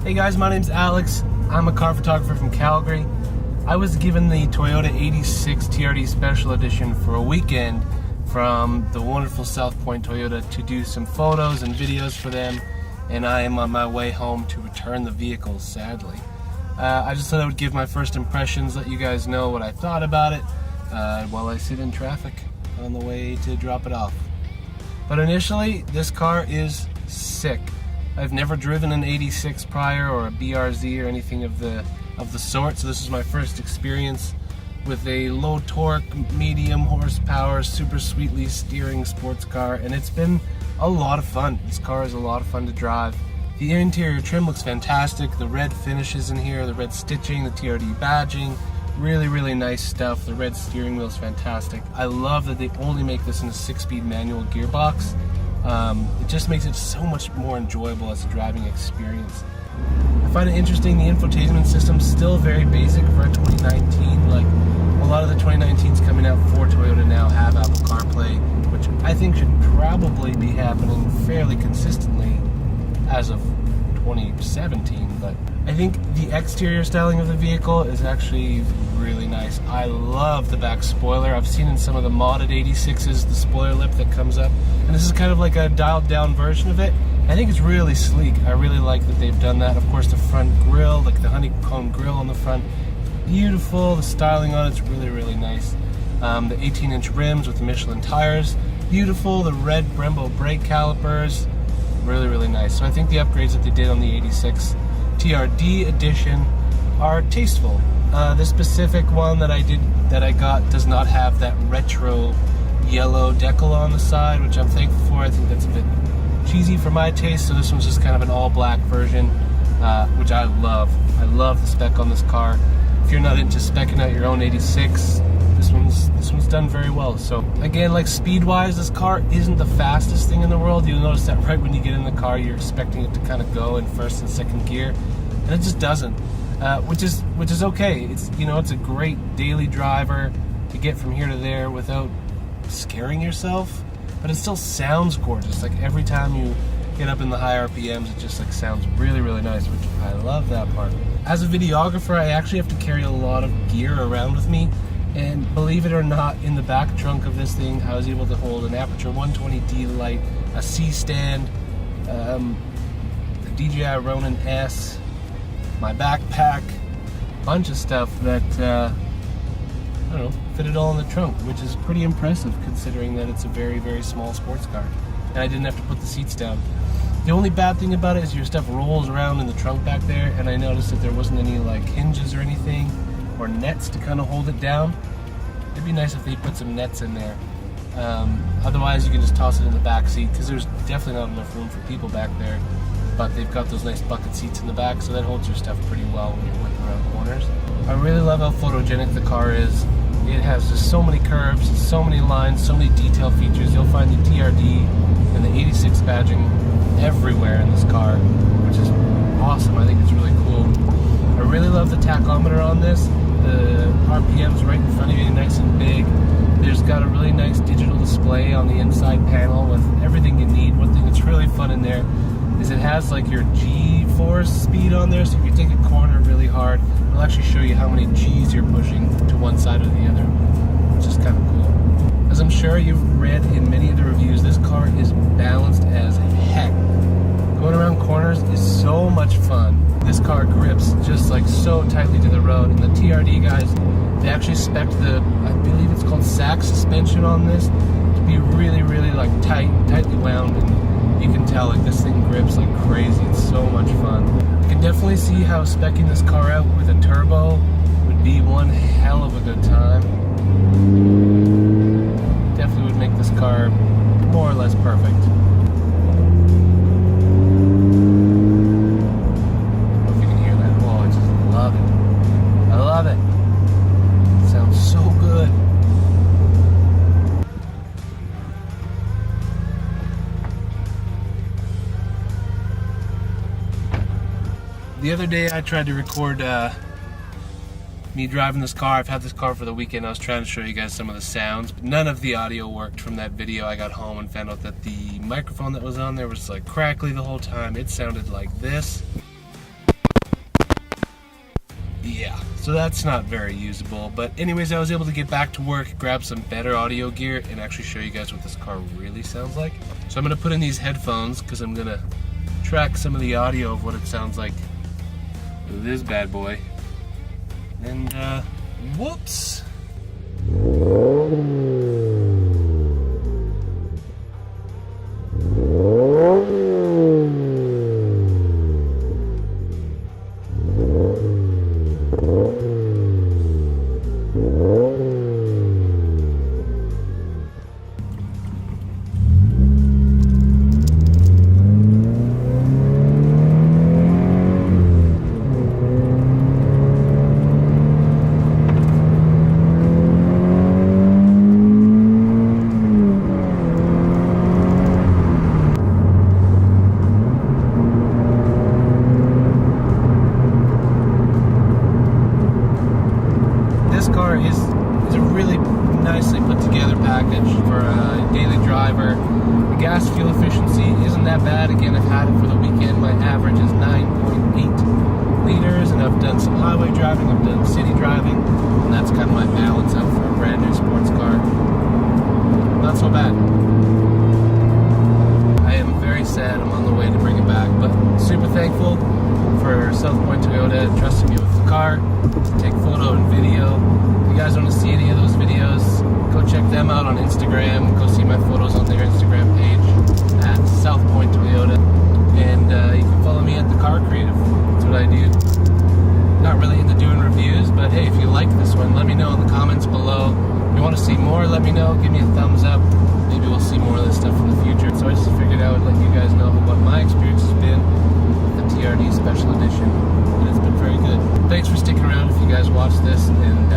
Hey guys, my name's Alex. I'm a car photographer from Calgary. I was given the Toyota 86 TRD Special Edition for a weekend from the wonderful South Pointe Toyota to do some photos and videos for them, and I am on my way home to return the vehicle, sadly. I just thought I would give my first impressions, let you guys know what I thought about it while I sit in traffic on the way to drop it off. But initially, this car is sick. I've never driven an 86 prior or a BRZ or anything of the sort, so this is my first experience with a low torque, medium horsepower, super sweetly steering sports car, and it's been a lot of fun. This car is a lot of fun to drive. The interior trim looks fantastic. The red finishes in here, the red stitching, the TRD badging, really nice stuff. The red steering wheel is fantastic. I love that they only make this in a 6-speed manual gearbox. It just makes it so much more enjoyable as a driving experience. I find it interesting, the infotainment system's still very basic for a 2019. Like, a lot of the 2019s coming out for Toyota now have Apple CarPlay, which I think should probably be happening fairly consistently as of 2017, but I think the exterior styling of the vehicle is actually really nice. I love the back spoiler. I've seen in some of the modded 86s the spoiler lip that comes up, and this is kind of like a dialed down version of it. I think it's really sleek. I really like that they've done that. Of course, the front grille, like the honeycomb grille on the front, beautiful. The styling on it's really nice. The 18-inch rims with the Michelin tires, beautiful. The red Brembo brake calipers, really nice. So I think the upgrades that they did on the 86 TRD edition are tasteful. The specific one that I got does not have that retro yellow decal on the side, which I'm thankful for. I think that's a bit cheesy for my taste, so this one's just kind of an all-black version, which I love. I love the spec on this car. If you're not into specking out your own 86, this one's done very well. So again, like speed-wise, this car isn't the fastest thing in the world. You'll notice that right when you get in the car, you're expecting it to kind of go in first and second gear, and it just doesn't. Which is okay. It's, you know, it's a great daily driver to get from here to there without scaring yourself, but it still sounds gorgeous. Like every time you get up in the high RPMs, it just like sounds really nice, which I love that part. As a videographer, I actually have to carry a lot of gear around with me, and believe it or not, in the back trunk of this thing, I was able to hold an Aperture 120D light, a C-stand, a DJI Ronin S, my backpack, bunch of stuff that, I don't know, fit it all in the trunk, which is pretty impressive considering that it's a very small sports car. And I didn't have to put the seats down. The only bad thing about it is your stuff rolls around in the trunk back there, and I noticed that there wasn't any like hinges or anything, or nets to kind of hold it down. It'd be nice if they put some nets in there. Otherwise you can just toss it in the back seat, because there's definitely not enough room for people back there. But they've got those nice bucket seats in the back, so that holds your stuff pretty well when you're whipping around corners. I really love how photogenic the car is. It has just so many curves, so many lines, so many detail features. You'll find the TRD and the 86 badging everywhere in this car, which is awesome. I think it's really cool. I really love the tachometer on this. The RPM's right in front of you, nice and big. There's got a really nice digital display on the inside panel with everything you need. One thing that's really fun in there is it has like your G-force speed on there, so if you take a corner really hard, it'll actually show you how many G's you're pushing to one side or the other, which is kind of cool. As I'm sure you've read in many of the reviews, this car is balanced as heck. Going around corners is so much fun. This car grips just like so tightly to the road, and the TRD guys, they actually spec the, I believe it's called sack suspension on this, to be really like tightly wound, and you can tell like this thing grips like crazy. It's so much fun. I can definitely see how speccing this car out with a turbo would be one hell of a good time. Definitely would make this car more or less perfect. The other day I tried to record me driving this car. I've had this car for the weekend. I was trying to show you guys some of the sounds, but none of the audio worked from that video. I got home and found out that the microphone that was on there was like crackly the whole time. It sounded like this. Yeah, so that's not very usable. But anyways, I was able to get back to work, grab some better audio gear, and actually show you guys what this car really sounds like. So I'm going to put in these headphones because I'm going to track some of the audio of what it sounds like with this bad boy. And whoops. Is a really nicely put together package for a daily driver. The gas fuel efficiency isn't that bad. Again, I've had it for the weekend. My average is 9.8 liters, and I've done some highway driving, I've done city driving, and that's kind of my balance out for a brand new sports car. Not so bad. I am very sad I'm on the way to bring it back, but super thankful for South Pointe Toyota trusting me with the car to take photo and video. If you guys want to see any of those videos, go check them out on Instagram. Go see my photos on their Instagram page at South Pointe Toyota. And you can follow me at The Car Creative. That's what I do. Not really into doing reviews, but hey, if you like this one, let me know in the comments below. If you want to see more, let me know. Give me a thumbs up. Maybe we'll see more of this stuff in the future. So I just figured I would let you guys know what my experience has been with the TRD Special Edition. And it's been very good. Thanks for sticking around if you guys watched this, and